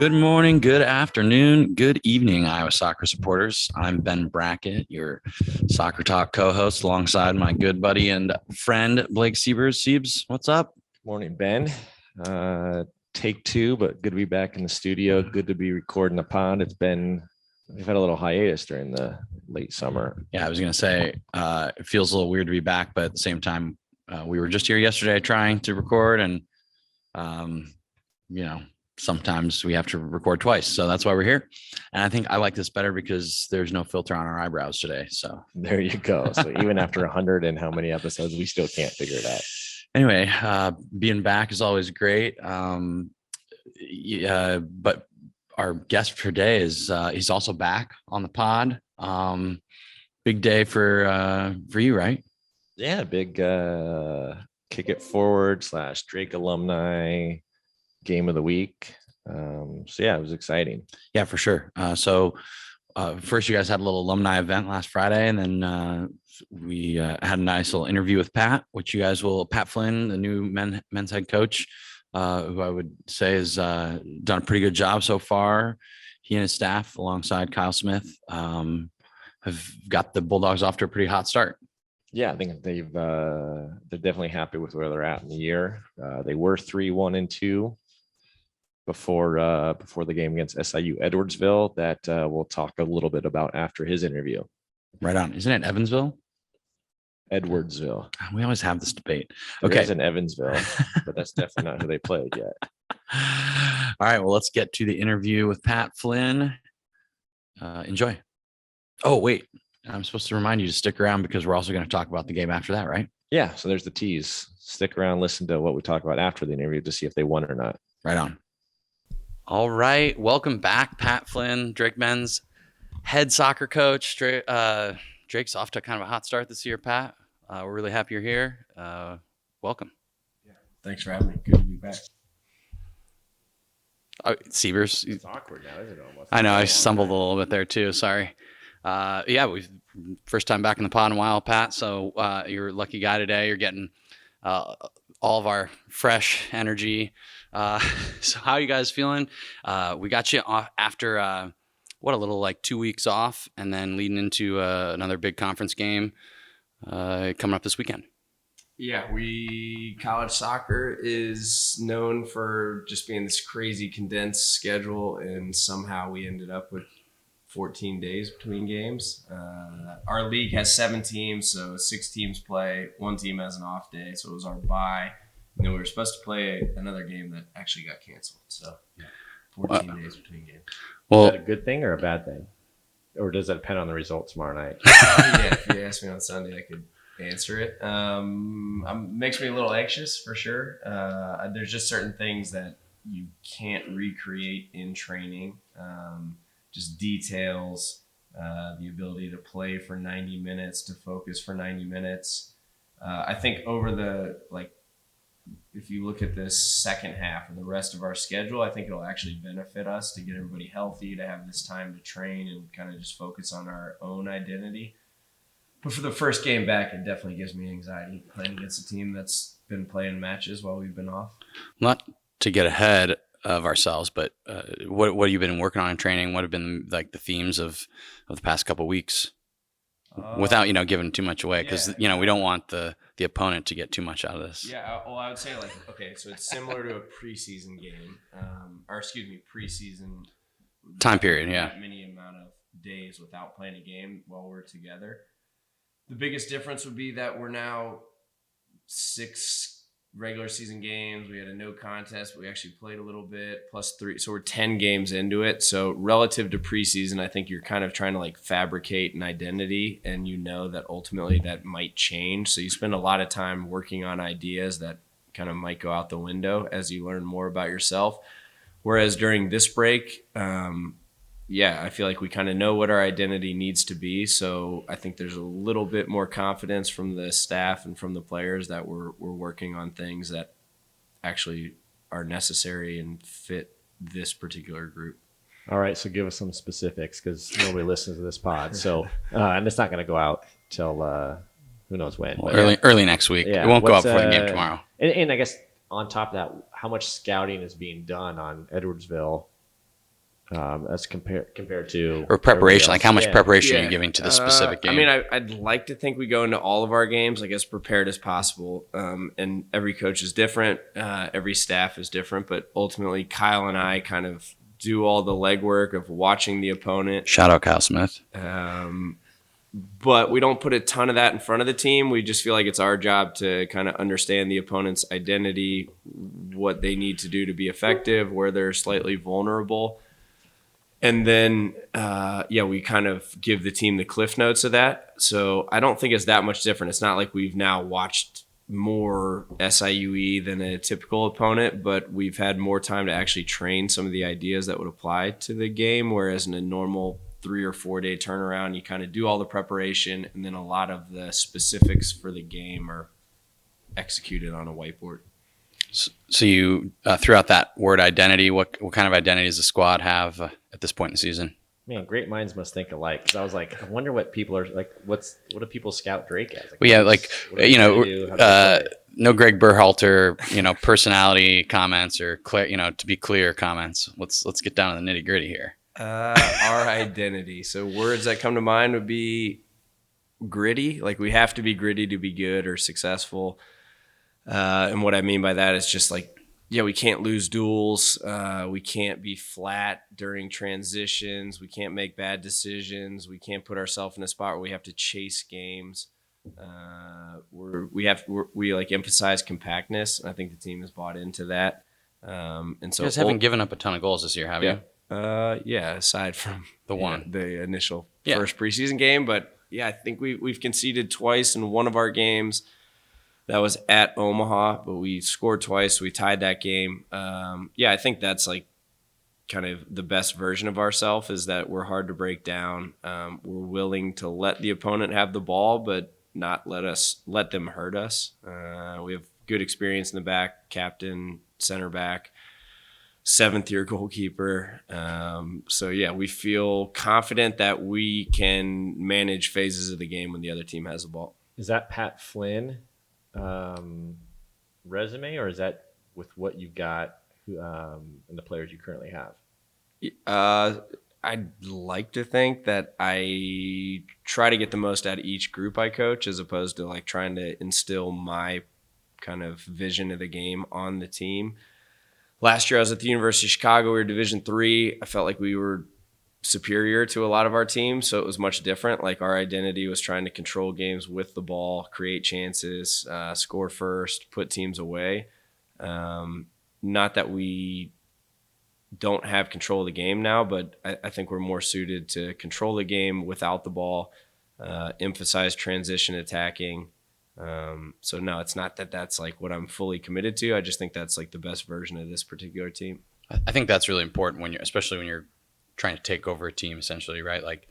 Good morning, good afternoon, good evening, Iowa soccer supporters. I'm Ben Brackett, your Soccer Talk co-host, alongside my good buddy and friend Blake Siebers. Siebes, what's up? Morning, Ben. Take two, but good to be back in the studio. Good to be recording the pod. We've had a little hiatus during the late summer. Yeah, I was going to say it feels a little weird to be back, but at the same time, we were just here yesterday trying to record, and sometimes we have to record twice, so that's why we're here. And I think I like this better because there's no filter on our eyebrows today. So there you go. So even after 100 and how many episodes, we still can't figure it out. Anyway, being back is always great. But our guest for today is he's also back on the pod. Big day for you, right? Yeah, big kick it forward / Drake alumni game of the week. So yeah, it was exciting. Yeah, for sure. So first you guys had a little alumni event last Friday, and then we had a nice little interview with Pat, which you guys Pat Flinn, the new men's head coach, who I would say has done a pretty good job so far. He and his staff, alongside Kyle Smith, have got the Bulldogs off to a pretty hot start. Yeah, I think they're definitely happy with where they're at in the year. They were 3-1-2 before the game against SIU Edwardsville that we'll talk a little bit about after his interview. Right on. Isn't it Evansville? Edwardsville. We always have this debate. Okay. It's in Evansville, but that's definitely not who they played yet. All right. Well, let's get to the interview with Pat Flinn. Enjoy. Oh, wait. I'm supposed to remind you to stick around because we're also going to talk about the game after that, right? Yeah. So there's the tease. Stick around, listen to what we talk about after the interview to see if they won or not. Right on. All right. Welcome back, Pat Flinn, Drake men's head soccer coach. Drake's off to kind of a hot start this year, Pat. We're really happy you're here. Welcome. Yeah. Thanks for having me. Good to be back. Siebers. It's awkward now, isn't it? Almost. I know. I stumbled a little bit there too. Sorry. We first time back in the pod in a while, Pat. So you're a lucky guy today. You're getting all of our fresh energy. So how are you guys feeling? We got you off after a little 2 weeks off, and then leading into another big conference game coming up this weekend. Yeah, college soccer is known for just being this crazy condensed schedule, and somehow we ended up with 14 days between games. Our league has 7 teams, so 6 teams play. 1 team has an off day, so it was our bye. And then we were supposed to play another game that actually got canceled. So, yeah, 14 days between games. Well, is that a good thing or a bad thing? Or does that depend on the result tomorrow night? Yeah, if you asked me on Sunday, I could answer it. Makes me a little anxious for sure. There's just certain things that you can't recreate in training. Just details, the ability to play for 90 minutes, to focus for 90 minutes. I think over if you look at this second half and the rest of our schedule, I think it'll actually benefit us to get everybody healthy, to have this time to train and kind of just focus on our own identity. But for the first game back, it definitely gives me anxiety playing against a team that's been playing matches while we've been off. Not to get ahead of ourselves, but what have you been working on in training? What have been the themes of the past couple of weeks? Without giving too much away, because we don't want the opponent to get too much out of this. Yeah, well, I would say so it's similar to a preseason game, preseason time period. Yeah, that many amount of days without playing a game while we're together. The biggest difference would be that we're now 6 regular season games. We had a no contest, but we actually played a little bit, plus 3. So we're 10 games into it. So relative to preseason, I think you're kind of trying to fabricate an identity, and that ultimately that might change. So you spend a lot of time working on ideas that kind of might go out the window as you learn more about yourself. Whereas during this break, I feel like we kind of know what our identity needs to be. So I think there's a little bit more confidence from the staff and from the players that we're working on things that actually are necessary and fit this particular group. All right, so give us some specifics because nobody listens to this pod. So, and it's not going to go out till who knows when. Well, early next week. Yeah, it won't go up for the game tomorrow. And I guess on top of that, how much scouting is being done on Edwardsville as compared to Or everybody preparation, like how else. much Yeah. preparation are you giving to the specific game? I mean, I'd like to think we go into all of our games like as prepared as possible. And every coach is different. Every staff is different. But ultimately, Kyle and I kind of do all the legwork of watching the opponent. Shout out Kyle Smith. But we don't put a ton of that in front of the team. We just feel like it's our job to kind of understand the opponent's identity, what they need to do to be effective, where they're slightly vulnerable. And then, we kind of give the team the cliff notes of that. So I don't think it's that much different. It's not like we've now watched more SIUE than a typical opponent, but we've had more time to actually train some of the ideas that would apply to the game. Whereas in a normal 3 or 4 day turnaround, you kind of do all the preparation and then a lot of the specifics for the game are executed on a whiteboard. So you threw out that word identity. What kind of identity does the squad have at this point in the season? Man, great minds must think alike. Because I was like, I wonder what people are like. What do people scout Drake as? Well, yeah, like no Greg Berhalter, personality comments or clear, to be clear comments. Let's get down to the nitty gritty here. Our identity. So words that come to mind would be gritty. Like we have to be gritty to be good or successful. And what I mean by that is just like, we can't lose duels. We can't be flat during transitions. We can't make bad decisions. We can't put ourselves in a spot where we have to chase games. We like emphasize compactness. And I think the team has bought into that. And so you guys haven't given up a ton of goals this year, have you? Aside from the initial first preseason game, but I think we've conceded twice in one of our games. That was at Omaha, but we scored twice. We tied that game. I think that's like kind of the best version of ourselves is that we're hard to break down. We're willing to let the opponent have the ball, but not let them hurt us. We have good experience in the back, captain, center back, 7th-year goalkeeper. We feel confident that we can manage phases of the game when the other team has the ball. Is that Pat Flinn resume, or is that with what you got and the players you currently have? I'd like to think that I try to get the most out of each group I coach as opposed to like trying to instill my kind of vision of the game on the team. Last year I was at the University of Chicago. We were Division III. I felt like we were superior to a lot of our teams, so it was much different. Like our identity was trying to control games with the ball, create chances, score first, put teams away. Not that we don't have control of the game now, but I think we're more suited to control the game without the ball, emphasize transition attacking. So no, it's not that that's like what I'm fully committed to. I just think that's like the best version of this particular team. I think that's really important especially when you're trying to take over a team, essentially, right? Like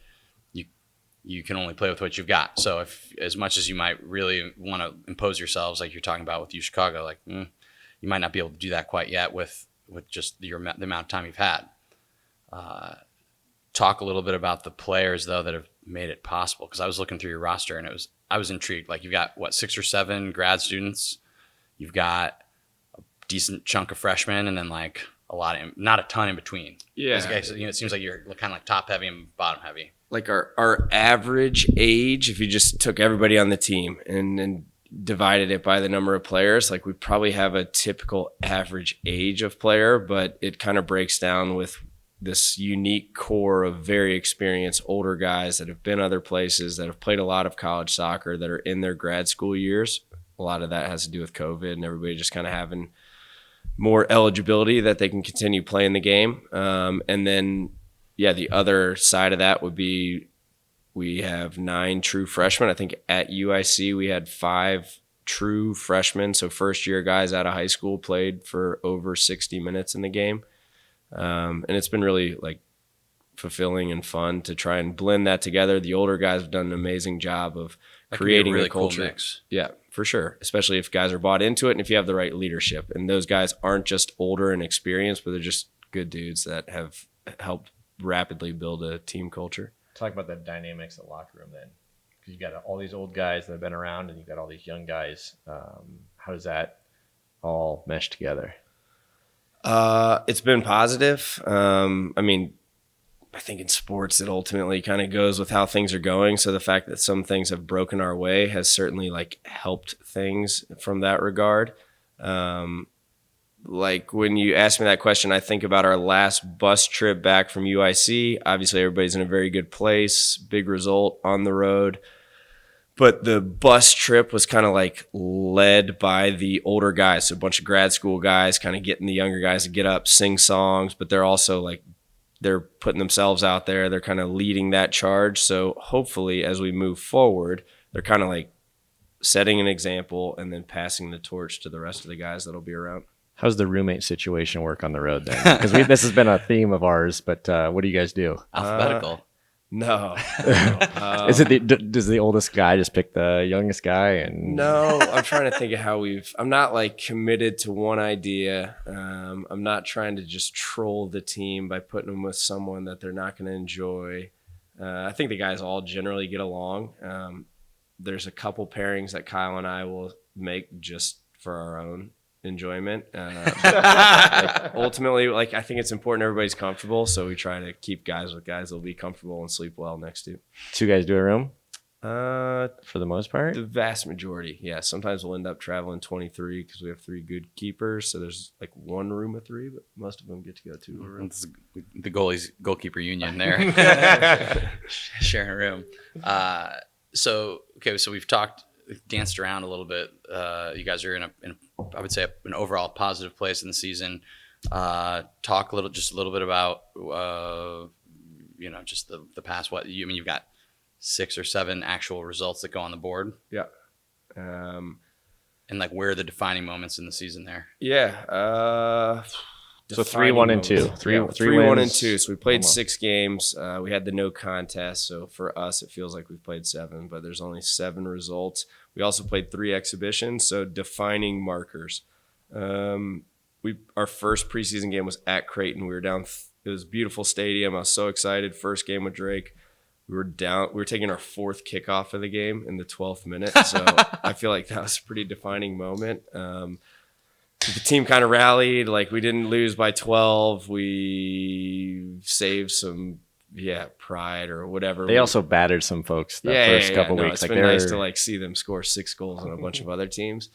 you can only play with what you've got. So if as much as you might really want to impose yourselves, like you're talking about with U Chicago, like you might not be able to do that quite yet with just the amount of time you've had. Talk a little bit about the players though that have made it possible, because I was looking through your roster and I was intrigued. Like you've got 6 or 7 grad students, you've got a decent chunk of freshmen, and then like not a ton in between. Yeah. Guys, it seems like you're kind of like top heavy and bottom heavy. Like our average age, if you just took everybody on the team and divided it by the number of players, like we probably have a typical average age of player, but it kind of breaks down with this unique core of very experienced older guys that have been other places, that have played a lot of college soccer, that are in their grad school years. A lot of that has to do with COVID and everybody just kind of having more eligibility that they can continue playing the game. And then, the other side of that would be we have 9 true freshmen. I think at UIC we had 5 true freshmen. So first-year guys out of high school played for over 60 minutes in the game. And it's been really like fulfilling and fun to try and blend that together. The older guys have done an amazing job of creating a culture. Cool mix. Yeah, for sure. Especially if guys are bought into it and if you have the right leadership. And those guys aren't just older and experienced, but they're just good dudes that have helped rapidly build a team culture. Talk about the dynamics of the locker room then, because you got all these old guys that have been around and you've got all these young guys. How does that all mesh together? It's been positive. I mean, I think in sports, it ultimately kind of goes with how things are going. So the fact that some things have broken our way has certainly like helped things from that regard. Like when you ask me that question, I think about our last bus trip back from UIC. Obviously, everybody's in a very good place, big result on the road. But the bus trip was kind of like led by the older guys. So a bunch of grad school guys kind of getting the younger guys to get up, sing songs, but they're also like, they're putting themselves out there. They're kind of leading that charge. So hopefully as we move forward, they're kind of like setting an example and then passing the torch to the rest of the guys that'll be around. How's the roommate situation work on the road then? Because this has been a theme of ours, but what do you guys do? Alphabetical. No. Is it does the oldest guy just pick the youngest guy? And No, I'm trying to think of how I'm not like committed to one idea. I'm not trying to just troll the team by putting them with someone that they're not going to enjoy. I think the guys all generally get along. There's a couple pairings that Kyle and I will make just for our own enjoyment. Like ultimately, like I think it's important everybody's comfortable, so we try to keep guys with guys that'll be comfortable and sleep well next to. 2 guys do a room for the most part? The vast majority, yeah. Sometimes we'll end up traveling 23 because we have 3 good keepers, so there's like 1 room of 3, but most of them get to go to a room. It's the goalkeeper union there. Sharing a room. So we've danced around a little bit. You guys are in I would say an overall positive place in the season. Talk a little bit about just the past. You've got 6 or 7 actual results that go on the board. Yeah. And like where are the defining moments in the season there? Yeah. So 3-1-2. 3-1-2. So we played Almost. 6 games. We had the no contest. So for us, it feels like we've played 7, but there's only 7 results. We also played 3 exhibitions. So defining markers. Our first preseason game was at Creighton. We were down. It was a beautiful stadium. I was so excited. First game with Drake. We were down. We were taking our 4th kickoff of the game in the 12th minute. So I feel like that was a pretty defining moment. The team kind of rallied. Like we didn't lose by 12. We saved some, pride or whatever. They also battered some folks the first couple weeks. It's like been nice to like see them score 6 goals on a bunch of other teams.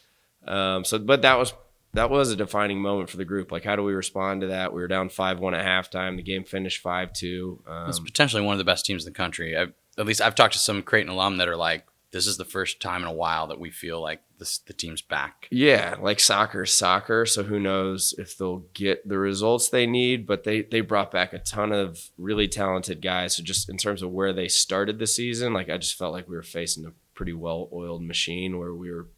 But that was a defining moment for the group. Like, how do we respond to that? We were down 5-1 at halftime. The game finished 5-2. It's potentially one of the best teams in the country. At least I've talked to some Creighton alum that are like, this is the first time in a while that we feel like the team's back. Yeah, like soccer's soccer. So who knows if they'll get the results they need, but they brought back a ton of really talented guys. So just in terms of where they started the season, like I just felt like we were facing a pretty well-oiled machine where we were,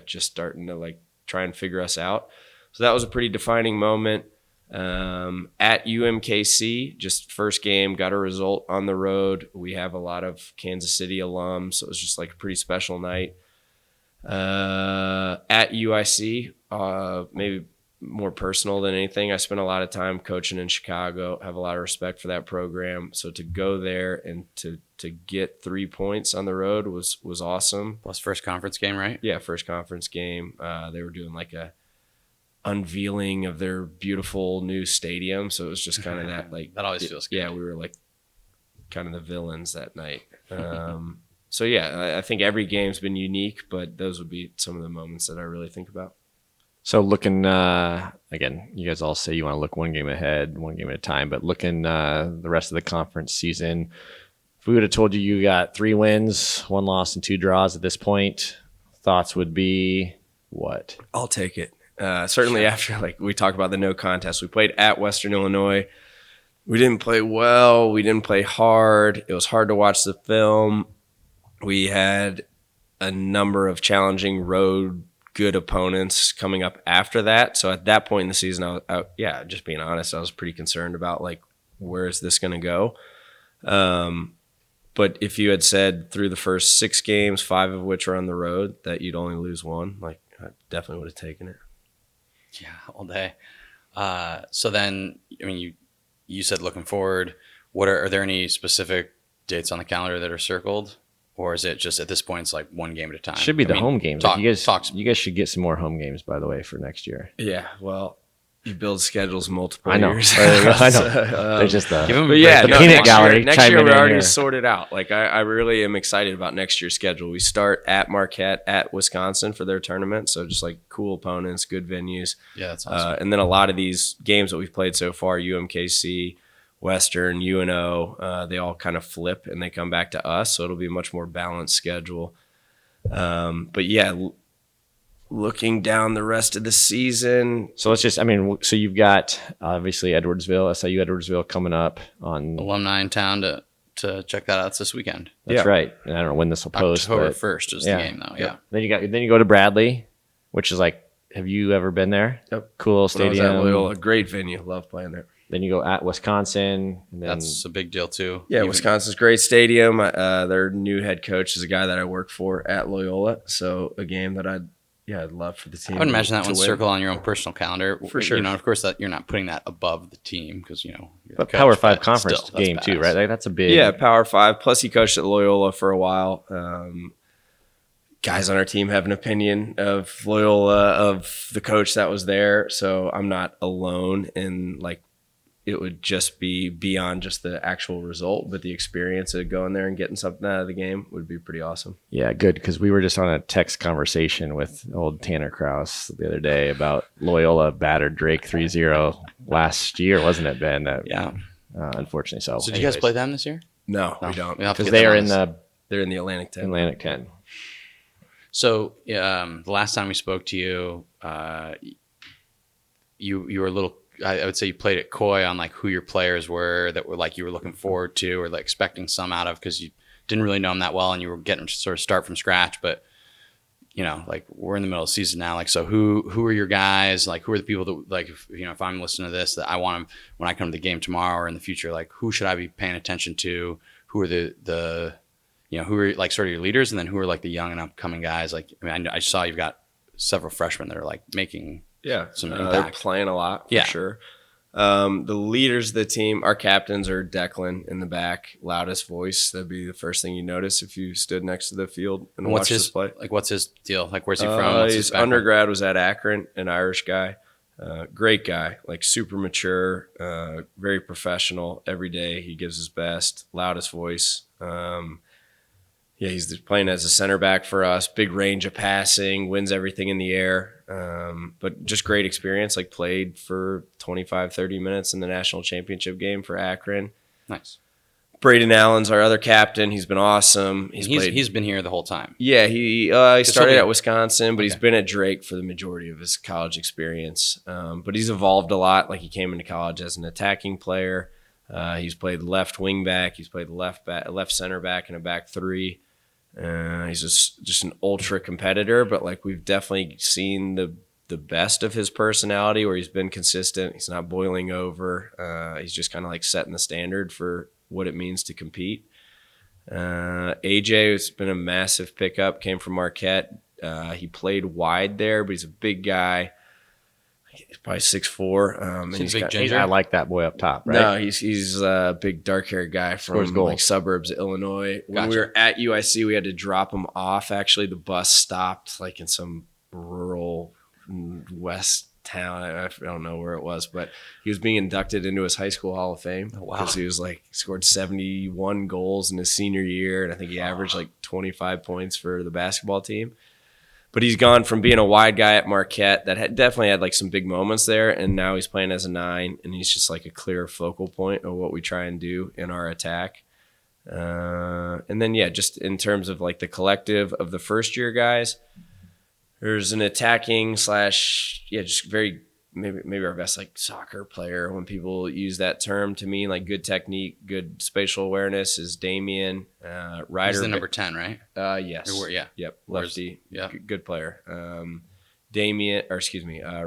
just starting to like try and figure us out. So that was a pretty defining moment. At UMKC, just first game, got a result on the road. We have a lot of Kansas City alums, so it was just like a pretty special night. At UIC, maybe more personal than anything. I spent a lot of time coaching in Chicago, have a lot of respect for that program. So to go there and to get 3 points on the road was awesome. Plus first conference game, right? Yeah, first conference game. They were doing like a unveiling of their beautiful new stadium. So it was just kind of that like that always feels good. Yeah, we were like kind of the villains that night. So yeah, I think every game's been unique, but those would be some of the moments that I really think about. So looking, again, you guys all say you want to look 1 game ahead, 1 game at a time, but looking the rest of the conference season, if we would have told you got 3 wins, 1 loss, and 2 draws at this point, thoughts would be what? I'll take it. Certainly after like we talk about the no contest, we played at Western Illinois. We didn't play well. We didn't play hard. It was hard to watch the film. We had a number of challenging road good opponents coming up after that. So at that point in the season, just being honest, I was pretty concerned about like, where is this going to go? But if you had said through the first 6 games, 5 of which are on the road, that you'd only lose 1, like I definitely would have taken it. Yeah, all day. So then, I mean, you said looking forward. Are there any specific dates on the calendar that are circled? Or is it just at this point, it's like 1 game at a time? Should be home games. You guys should get some more home games, by the way, for next year. Yeah, well, You build schedules multiple I know. years. I know. So, There's just the, Give him a but yeah, the break. peanut next gallery. Year, next chiming year we're in already here. sorted out. Like I really am excited about next year's schedule. We start at Marquette, at Wisconsin for their tournament. So just like cool opponents, good venues. Yeah, that's awesome. And then a lot of these games that we've played so far, UMKC, Western, UNO, they all kind of flip and they come back to us. So it'll be a much more balanced schedule. But yeah, looking down the rest of the season. So let's just, I mean, so you've got obviously Edwardsville, SIU Edwardsville coming up on. Alumni in town to check that out. It's this weekend. That's Yeah. right. And I don't know when this will post. October but 1st is yeah. the game, though. Yeah. Then you go to Bradley, which is like, have you ever been there? Yep. Cool When I was at stadium. Loyola, great venue. Love playing there. Then you go at Wisconsin. And then, That's a big deal, too. Yeah, Even- Wisconsin's great stadium. Their new head coach is a guy that I work for at Loyola. So a game that I'd love for the team. I would imagine that to one win. circle on your own personal calendar. For sure. You know, of course, that you're not putting that above the team because, you're but the Power coach, 5 but conference still, that's game too, badass. right? Like, that's a big. Yeah, Power 5. Plus he coached at Loyola for a while. Guys on our team have an opinion of Loyola, of the coach that was there. So I'm not alone in like it would just be beyond just the actual result, but the experience of going there and getting something out of the game would be pretty awesome. Yeah, good. Because we were just on a text conversation with old Tanner Kraus the other day about Loyola battered Drake 3-0 last year, wasn't it, Ben? Yeah. Unfortunately. So So, did you guys play them this year? No, No. we don't. We'll have to because get they them are on in this. the They're in the Atlantic 10. Atlantic 10. So, the last time we spoke to you, you were a little. I would say you played it coy on like who your players were that were like you were looking forward to or like expecting some out of because you didn't really know them that well and you were getting to sort of start from scratch. But like we're in the middle of the season now. Like, so who are your guys? Like, who are the people that like if I'm listening to this that I want them when I come to the game tomorrow or in the future? Like, who should I be paying attention to? Who are the who are like sort of your leaders, and then who are like the young and upcoming guys? Like, I mean, I saw you've got several freshmen that are like making. Yeah, Some they're impact. playing a lot for Yeah. sure. The leaders of the team, our captains are Declan in the back, loudest voice. That'd be the first thing you notice if you stood next to the field and What's watched his us play. like? What's his deal? Like, where's he from? What's His background? undergrad was at Akron, an Irish guy. Great guy, like super mature, very professional. Every day he gives his best, loudest voice. He's playing as a center back for us. Big range of passing, wins everything in the air. But just great experience. Like played for 25, 30 minutes in the national championship game for Akron. Nice. Braden Allen's our other captain. He's been awesome. He's been here the whole time. Yeah, he started at Wisconsin, but he's Okay. been at Drake for the majority of his college experience. But he's evolved a lot. Like he came into college as an attacking player. He's played left wing back. He's played left center back, and a back three. He's just an ultra competitor, but like we've definitely seen the best of his personality where he's been consistent. He's not boiling over. He's just kind of like setting the standard for what it means to compete. AJ has been a massive pickup, came from Marquette. He played wide there, but he's a big guy. He's probably 6'4". And He's a big got- ginger. I like that boy up top, right? No, he's a big dark-haired guy Scores from goals. like suburbs of Illinois. When we Gotcha. were at UIC, we had to drop him off. Actually, the bus stopped like in some rural west town. I don't know where it was, but he was being inducted into his high school Hall of Fame wow. because he was like scored 71 goals in his senior year, and I think he averaged like 25 points for the basketball team. But he's gone from being a wide guy at Marquette that had definitely had like some big moments there, and now he's playing as a 9, and he's just like a clear focal point of what we try and do in our attack. And then just in terms of like the collective of the first year guys, there's an attacking / just very maybe our best like soccer player when people use that term to mean like good technique, good spatial awareness is Damian Ryder. He's the number 10, right? Yes. Or yeah. Yep. Where's- Lefty. yeah. Good player.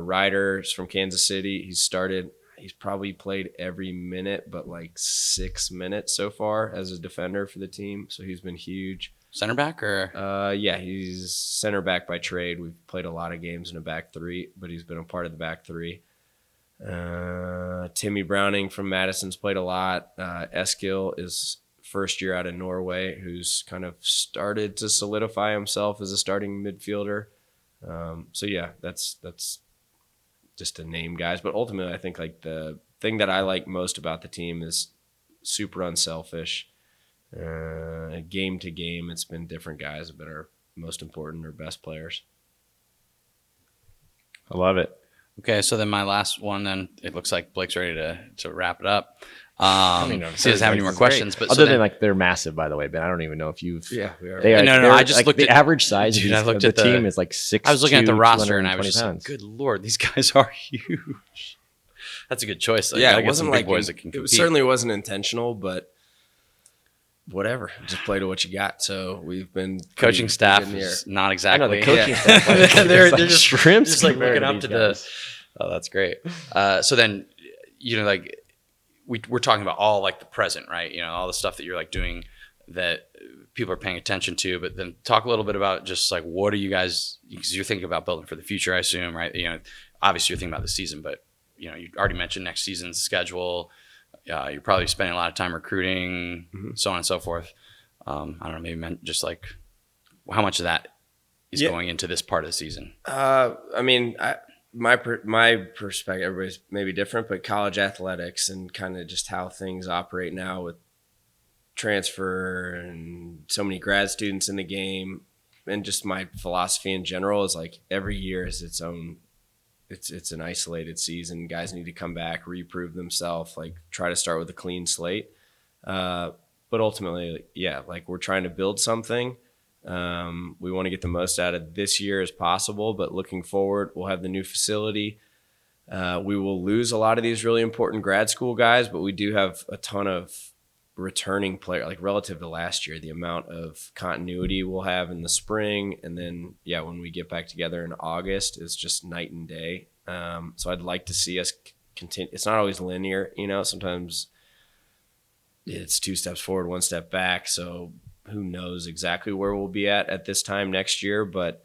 Ryder's from Kansas City. He's probably played every minute, but like 6 minutes so far as a defender for the team. So he's been huge. Center back or He's center back by trade. We've played a lot of games in a back three, but he's been a part of the back three. Timmy Browning from Madison's played a lot. Eskil is first year out of Norway, who's kind of started to solidify himself as a starting midfielder. That's just to name guys. But ultimately, I think like the thing that I like most about the team is super unselfish. Game to game, it's been different guys that are most important or best players. I love it. Okay, so then my last one, then it looks like Blake's ready to wrap it up. I mean, He doesn't have any more questions, but other than like they're massive, by the way. Ben, I don't even know if you've. Yeah, we are. They are, No, they're, I just like, looked the at- average size. Dude, of I looked the at the- team is like 6'2", I was looking at the roster and I 220 was just like, pounds. good Lord, these guys are huge. That's a good choice. Though. You Yeah, gotta it get wasn't some big like boys that can it compete. certainly wasn't intentional, but whatever. Just play to what you got. So we've been Coaching pretty staff good in the air. is not I exactly. know the coaching Yeah. staff. Like, they're it's like just shrimps just like compared looking up to these the. guys. Oh, that's great. So then, like we're talking about all like the present, right? All the stuff that you're like doing that people are paying attention to. But then talk a little bit about just like what are you guys? Because you're thinking about building for the future, I assume, right? Obviously you're thinking about the season, but you already mentioned next season's schedule. You're probably spending a lot of time recruiting, so on and so forth. I don't know, maybe just like how much of that is going into this part of the season. I mean, my perspective, everybody's maybe different, but college athletics and kind of just how things operate now with transfer and so many grad students in the game, and just my philosophy in general is like every year is its own. It's an isolated season. Guys need to come back, reprove themselves, like try to start with a clean slate. But ultimately, yeah, like we're trying to build something. We want to get the most out of this year as possible, but looking forward, we'll have the new facility. We will lose a lot of these really important grad school guys, but we do have a ton of returning players, like relative to last year, the amount of continuity we'll have in the spring. And then, yeah, when we get back together in August, it's just night and day. So I'd like to see us continue. It's not always linear, sometimes it's 2 steps forward, 1 step back. So who knows exactly where we'll be at this time next year. But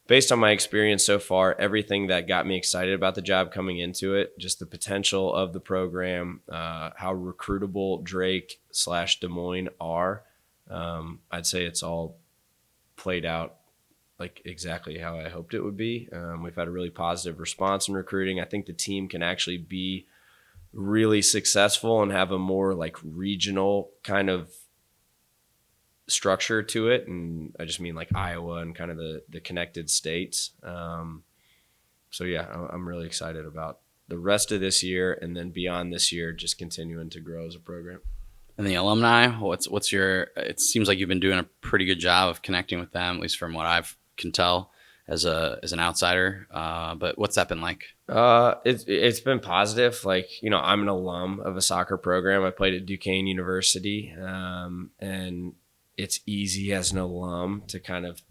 based on my experience so far, everything that got me excited about the job coming into it, just the potential of the program, how recruitable Drake / Des Moines are, I'd say it's all played out like exactly how I hoped it would be. We've had a really positive response in recruiting. I think the team can actually be really successful and have a more like regional kind of structure to it, and I just mean like Iowa and kind of the connected states. So yeah, I'm really excited about the rest of this year, and then beyond this year, just continuing to grow as a program. And the alumni, what's your? It seems like you've been doing a pretty good job of connecting with them, at least from what I can tell as an outsider. But what's that been like? It's been positive. Like, I'm an alum of a soccer program. I played at Duquesne University, and it's easy as an alum to kind of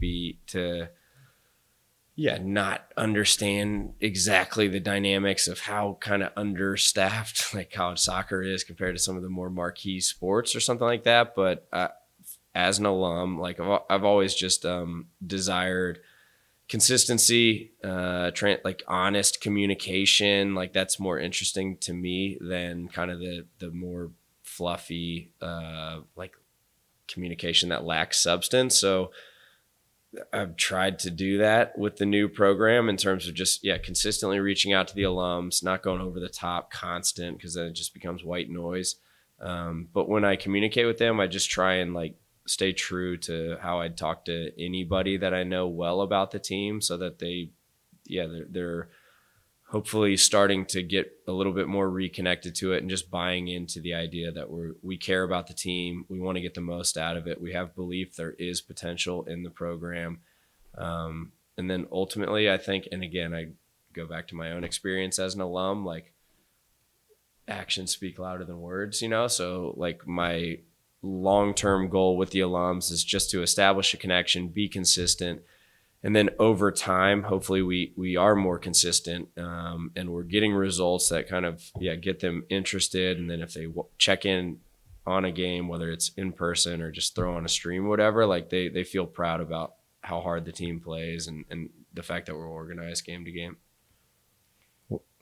not understand exactly the dynamics of how kind of understaffed like college soccer is compared to some of the more marquee sports or something like that. But as an alum, like I've always just desired consistency, like honest communication. Like that's more interesting to me than kind of the more fluffy like communication that lacks substance. So I've tried to do that with the new program in terms of just, consistently reaching out to the alums, not going over the top constant, because then it just becomes white noise. But when I communicate with them, I just try and like stay true to how I'd talk to anybody that I know well about the team, so that they're hopefully starting to get a little bit more reconnected to it and just buying into the idea that we care about the team. We want to get the most out of it. We have belief there is potential in the program. And then ultimately, I think, and again, I go back to my own experience as an alum, like actions speak louder than words, So like my long-term goal with the alums is just to establish a connection, be consistent. And then over time, hopefully we are more consistent, and we're getting results that kind of, get them interested. And then if they check in on a game, whether it's in person or just throw on a stream or whatever, like they feel proud about how hard the team plays and the fact that we're organized game to game.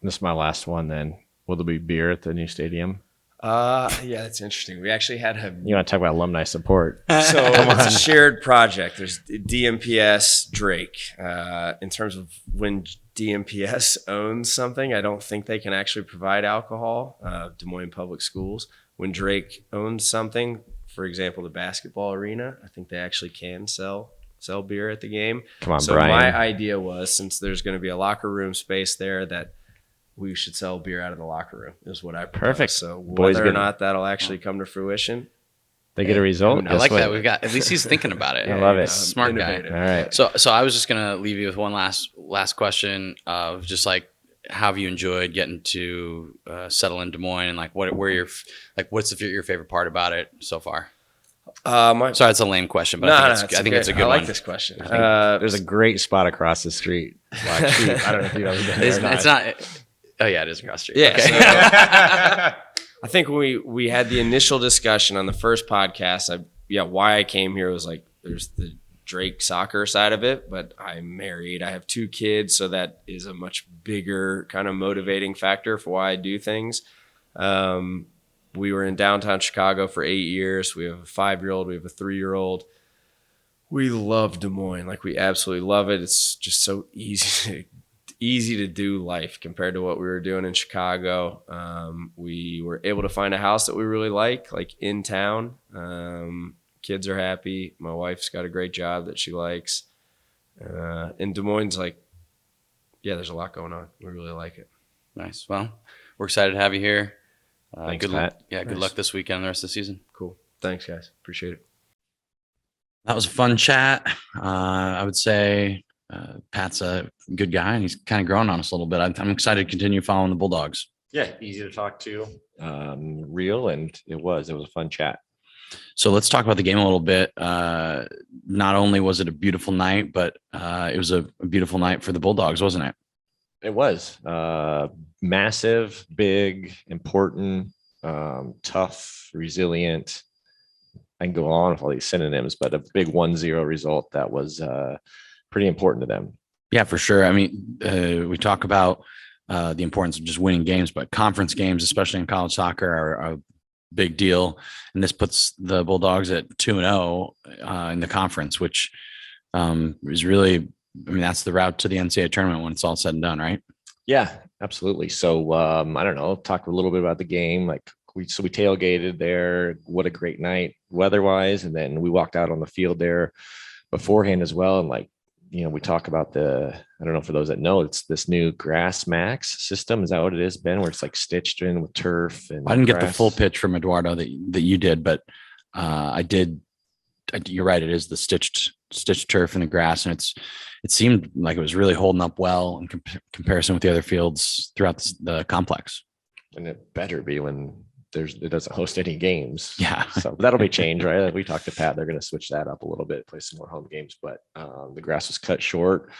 This is my last one then. Will there be beer at the new stadium? Yeah, that's interesting. We actually had a You want to talk about alumni support? So it's a shared project. There's DMPS, Drake. In terms of when DMPS owns something, I don't think they can actually provide alcohol. Des Moines Public Schools. When Drake owns something, for example, the basketball arena, I think they actually can sell beer at the game. Come on, so Brian. my idea was, since there's going to be a locker room space there, that we should sell beer out of the locker room is what I proposed. Perfect. So Boys whether or get- not that'll actually come to fruition, They get a result. I like that. We've got, at least he's thinking about it. I love it. Smart guy. Innovative. All right. So I was just gonna leave you with one last question of just like, how have you enjoyed getting to settle in Des Moines, and like what's your favorite part about it so far? Sorry, it's a lame question, but I think it's a good I like one. this question. There's a great spot across the street. Well, actually, I don't know if you've ever been there. It's not. Oh yeah, it is across the street. Yeah. Okay. I think when we had the initial discussion on the first podcast, why I came here was like, there's the Drake soccer side of it, but I'm married. I have 2 kids, so that is a much bigger kind of motivating factor for why I do things. We were in downtown Chicago for 8 years. We have a 5-year-old. We have a 3-year-old. We love Des Moines. Like, we absolutely love it. It's just so easy to do life compared to what we were doing in Chicago. We were able to find a house that we really like in town. Kids are happy. My wife's got a great job that she likes. In Des Moines, there's a lot going on. We really like it. Nice. Well, we're excited to have you here. Thanks, good Pat. Good Nice. luck this weekend and the rest of the season. Cool. Thanks, guys. Appreciate it. That was a fun chat. I would say Pat's a good guy, and he's kind of growing on us a little bit. I'm excited to continue following the Bulldogs. Yeah, easy to talk to. Real, and it was a fun chat. So let's talk about the game a little bit. Not only was it a beautiful night, but it was a beautiful night for the Bulldogs, wasn't it? It was massive, big, important, tough, resilient. I can go on with all these synonyms, but a big 1-0 result that was pretty important to them. Yeah, for sure. I mean, we talk about the importance of just winning games, but conference games, especially in college soccer, are a big deal. And this puts the Bulldogs at 2-0 in the conference, which is really, I mean, that's the route to the NCAA tournament when it's all said and done, right? Yeah, absolutely. So I don't know, talk a little bit about the game. We tailgated there. What a great night weather-wise. And then we walked out on the field there beforehand as well. And we talk about I don't know, for those that know, it's this new Grass Max system. Is that what it is, Ben? Where it's stitched in with turf and I didn't grass. get the full pitch from Eduardo that you did, but I did. You're right. It is the stitched turf in the grass, and it seemed like it was really holding up well in comparison with the other fields throughout the complex. And it better be when it doesn't host any games. Yeah. So that'll be changed, right? We talked to Pat. They're going to switch that up a little bit, play some more home games, but the grass was cut short.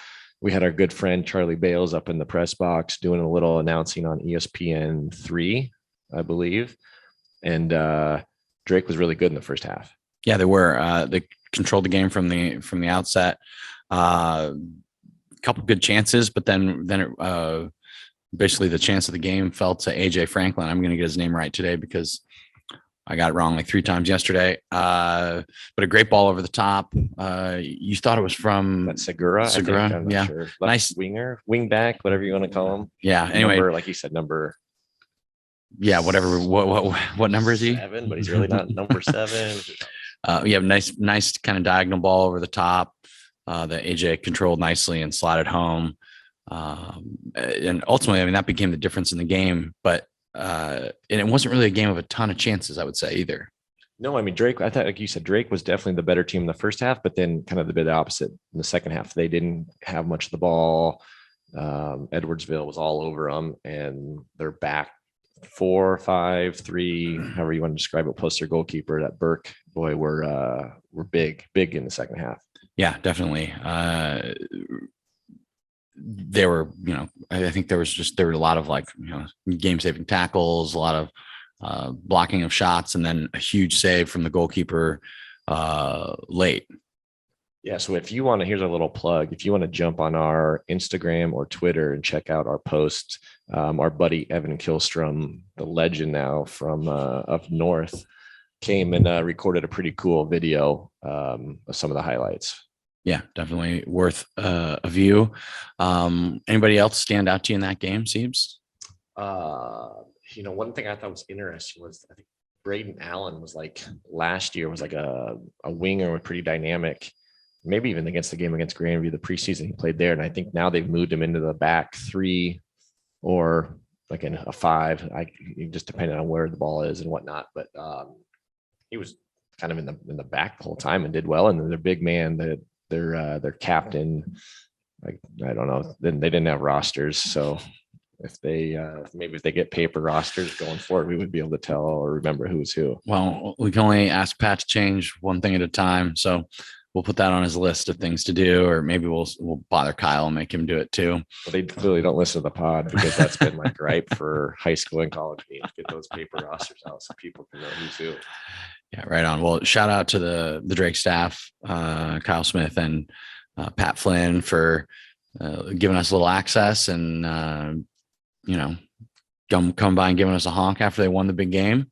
We had our good friend Charlie Bales up in the press box doing a little announcing on ESPN 3, I believe. And Drake was really good in the first half. Yeah, they were. They controlled the game from the outset. A couple good chances, but then it, basically the chance of the game fell to AJ Franklin. I'm going to get his name right today because I got it wrong 3 times yesterday. But a great ball over the top. You thought it was from That's Segura. Segura, I think. I'm not yeah. sure. Nice winger, wing back, whatever you want to call him. Yeah. Anyway, like you said, number. Yeah, whatever. What number is he? 7, but he's really not number 7. Yeah, nice kind of diagonal ball over the top that AJ controlled nicely and slotted home. And ultimately, I mean, that became the difference in the game. But and it wasn't really a game of a ton of chances, I would say, either. No, I mean, Drake, I thought, like you said, Drake was definitely the better team in the first half, but then kind of the bit opposite in the second half. They didn't have much of the ball. Edwardsville was all over them, and they're back 4-5-3, however you want to describe it, plus their goalkeeper, that Burke boy, were big in the second half. Yeah, definitely. They were, I think there were a lot of game saving tackles, a lot of blocking of shots, and then a huge save from the goalkeeper late. Yeah. So if you want to, here's a little plug. If you want to jump on our Instagram or Twitter and check out our post, our buddy Evan Kilstrom, the legend now from up north, came and recorded a pretty cool video of some of the highlights. Yeah, definitely worth a view. Anybody else stand out to you in that game, Siebes? One thing I thought was interesting was I think Braden Allen was like last year was like a winger, pretty dynamic. Maybe even against the game against Grandview, the preseason he played there. And I think now they've moved him into the back three or like in a five. Just depending on where the ball is and whatnot. But he was kind of in the back the whole time and did well. And then their big man, their captain, like I don't know, then they didn't have rosters. So if they maybe if they get paper rosters going forward, we would be able to tell or remember who's who. Well, we can only ask Pat to change one thing at a time. So we'll put that on his list of things to do, or maybe we'll bother Kyle and make him do it too. Well, they clearly don't listen to the pod because that's been my gripe for high school and college games. Get those paper rosters out so people can know who's who. Yeah, right on. Well, shout out to the Drake staff, Kyle Smith and Pat Flinn for giving us a little access and come by and giving us a honk after they won the big game.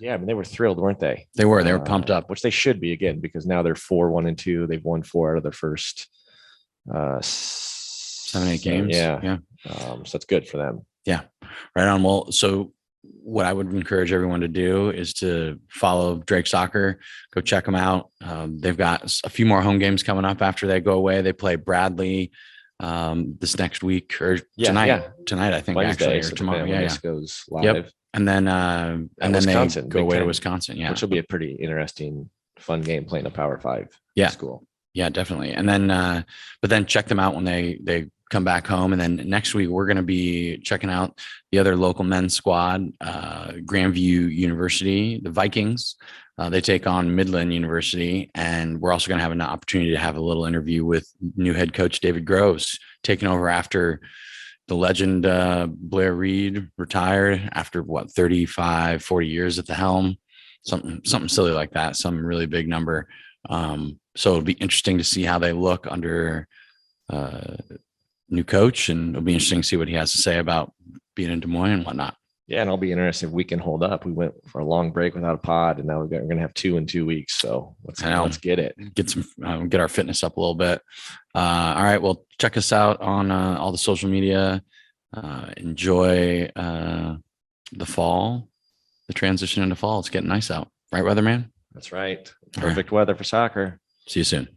Yeah, I mean, they were thrilled, weren't they? They were pumped up, which they should be again, because now they're 4-1-2. They've won 4 out of their first 7-8 games. Yeah. So that's good for them. Yeah. Right on. Well, so what I would encourage everyone to do is to follow Drake Soccer, go check them out. They've got a few more home games coming up after they go away. They play Bradley this next week or tonight, I think, Wednesday, actually, or tomorrow. Yeah. Goes live. Yep. And then Wisconsin, they go away to Wisconsin. Yeah. Which will be a pretty interesting, fun game playing a Power 5 school. Yeah, definitely. And then, but then check them out when they come back home. And then next week, we're going to be checking out the other local men's squad, Grandview University, the Vikings. They take on Midland University. And we're also going to have an opportunity to have a little interview with new head coach David Groves, taking over after the legend Blair Reed retired after 35, 40 years at the helm, something silly like that, some really big number. So it'll be interesting to see how they look under new coach, and it'll be interesting to see what he has to say about being in Des Moines and whatnot. Yeah, and I'll be interested if we can hold up. We went for a long break without a pod, and now we're going to have 2 in 2 weeks. So let's get it. Get our fitness up a little bit. All right. Well, check us out on all the social media. Enjoy the fall, the transition into fall. It's getting nice out. Right, weatherman? That's right. Perfect weather for soccer. See you soon.